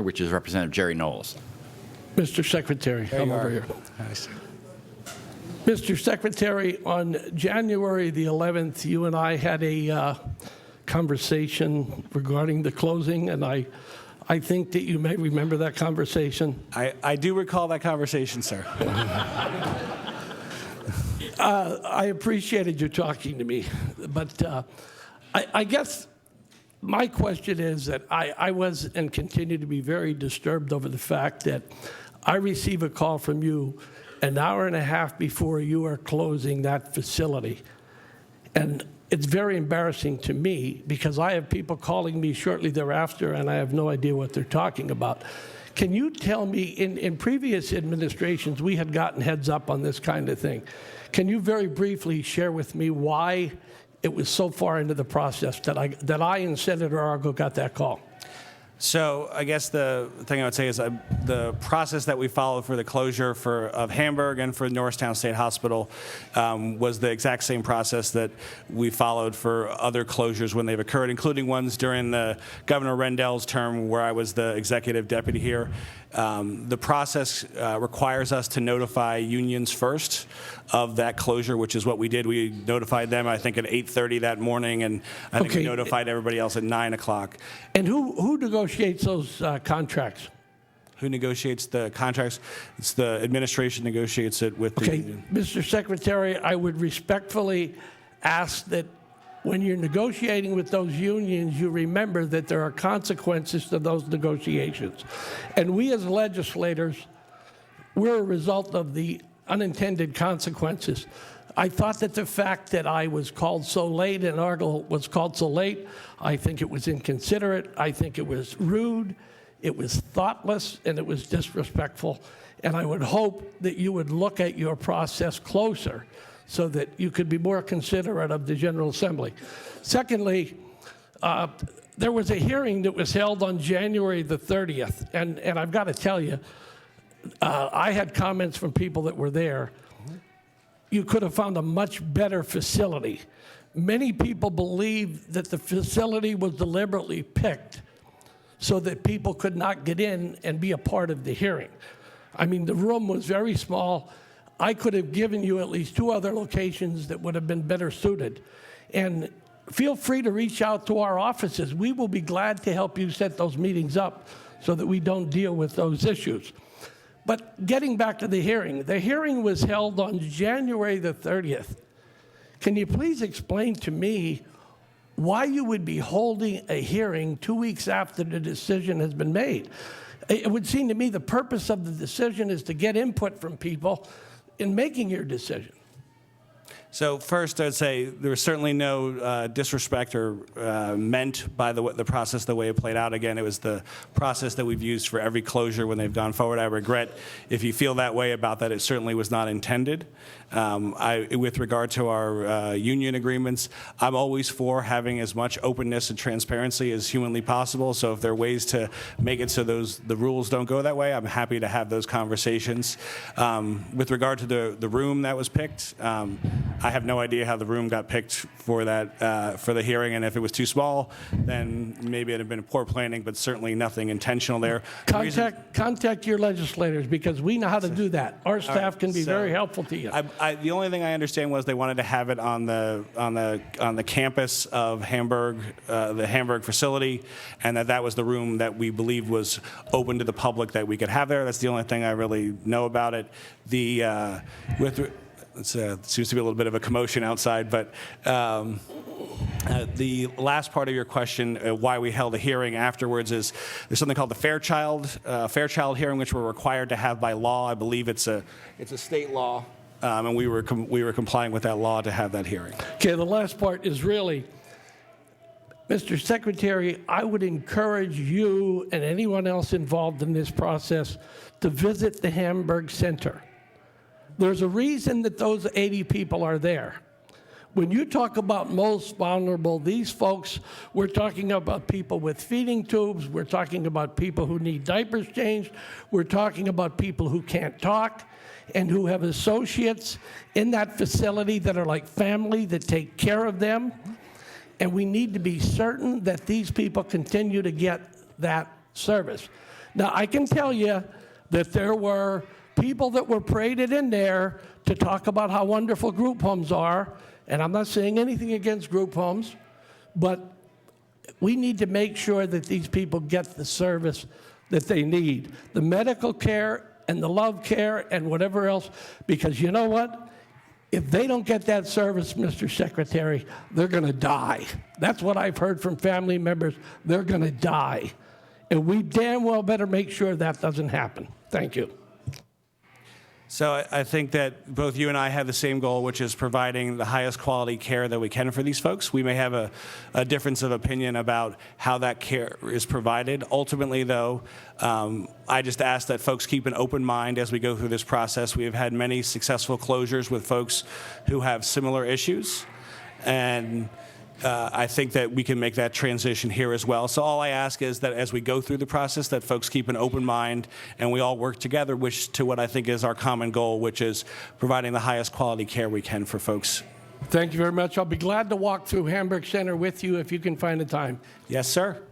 which is Representative Jerry Knowles. Mr. Secretary, There come you over are. here. Nice. Mr. Secretary, on January the 11th, you and I had a conversation regarding the closing, and I think that you may remember that conversation. I do recall that conversation, sir. I appreciated you talking to me, but I guess my question is that I was and continue to be very disturbed over the fact that I receive a call from you an hour and a half before you are closing that facility. And it's very embarrassing to me because I have people calling me shortly thereafter and I have no idea what they're talking about. Can you tell me, in previous administrations, we had gotten heads up on this kind of thing. Can you very briefly share with me why it was so far into the process that I and Senator Argo got that call? So I guess the thing I would say is the process that we followed for the closure of Hamburg and for Norristown State Hospital was the exact same process that we followed for other closures when they've occurred, including ones during the Governor Rendell's term where I was the executive deputy here. The process requires us to notify unions first of that closure, which is what we did. We notified them, I think, at 8:30 that morning, and I think we notified everybody else at 9 o'clock. And who negotiates those contracts? Who negotiates the contracts? It's the administration negotiates it with the union. Mr. Secretary, I would respectfully ask that when you're negotiating with those unions, you remember that there are consequences to those negotiations. And we as legislators, we're a result of the unintended consequences. I thought that the fact that I was called so late and Argyle was called so late, I think it was inconsiderate, I think it was rude, it was thoughtless, and it was disrespectful. And I would hope that you would look at your process closer so that you could be more considerate of the General Assembly. Secondly, there was a hearing that was held on January the 30th, and I've got to tell you, I had comments from people that were there. You could have found a much better facility. Many people believe that the facility was deliberately picked so that people could not get in and be a part of the hearing. I mean, the room was very small. I could have given you at least 2 other locations that would have been better suited. And feel free to reach out to our offices. We will be glad to help you set those meetings up so that we don't deal with those issues. But getting back to the hearing was held on January the 30th. Can you please explain to me why you would be holding a hearing 2 weeks after the decision has been made? It would seem to me the purpose of the decision is to get input from people in making your decision. So first, I'd say there was certainly no disrespect or meant by the process the way it played out. Again, it was the process that we've used for every closure when they've gone forward. I regret if you feel that way about that. It certainly was not intended. With regard to our union agreements, I'm always for having as much openness and transparency as humanly possible. So if there are ways to make it so the rules don't go that way, I'm happy to have those conversations. With regard to the room that was picked, I have no idea how the room got picked for that for the hearing, and if it was too small, then maybe it had been poor planning, but certainly nothing intentional there. Contact your legislators because we know how to do that. Our staff can be very helpful to you. The only thing I understand was they wanted to have it on the campus of Hamburg, the Hamburg facility, and that was the room that we believed was open to the public that we could have there. That's the only thing I really know about it. It seems to be a little bit of a commotion outside, but the last part of your question, why we held a hearing afterwards, is there's something called the Fairchild hearing, which we're required to have by law. I believe it's a state law, and we were complying with that law to have that hearing. Okay, the last part is really, Mr. Secretary, I would encourage you and anyone else involved in this process to visit the Hamburg Center. There's a reason that those 80 people are there. When you talk about most vulnerable, these folks, we're talking about people with feeding tubes, we're talking about people who need diapers changed, we're talking about people who can't talk and who have associates in that facility that are like family that take care of them. And we need to be certain that these people continue to get that service. Now, I can tell you that there were people that were paraded in there to talk about how wonderful group homes are, and I'm not saying anything against group homes, but we need to make sure that these people get the service that they need, the medical care and the love care and whatever else, because you know what? If they don't get that service, Mr. Secretary, they're going to die. That's what I've heard from family members. They're going to die. And we damn well better make sure that doesn't happen. Thank you. So I think that both you and I have the same goal, which is providing the highest quality care that we can for these folks. We may have a difference of opinion about how that care is provided. Ultimately, though, I just ask that folks keep an open mind as we go through this process. We have had many successful closures with folks who have similar issues, and I think that we can make that transition here as well. So all I ask is that as we go through the process, that folks keep an open mind and we all work together to what I think is our common goal, which is providing the highest quality care we can for folks. Thank you very much. I'll be glad to walk through Hamburg Center with you if you can find the time. Yes, sir.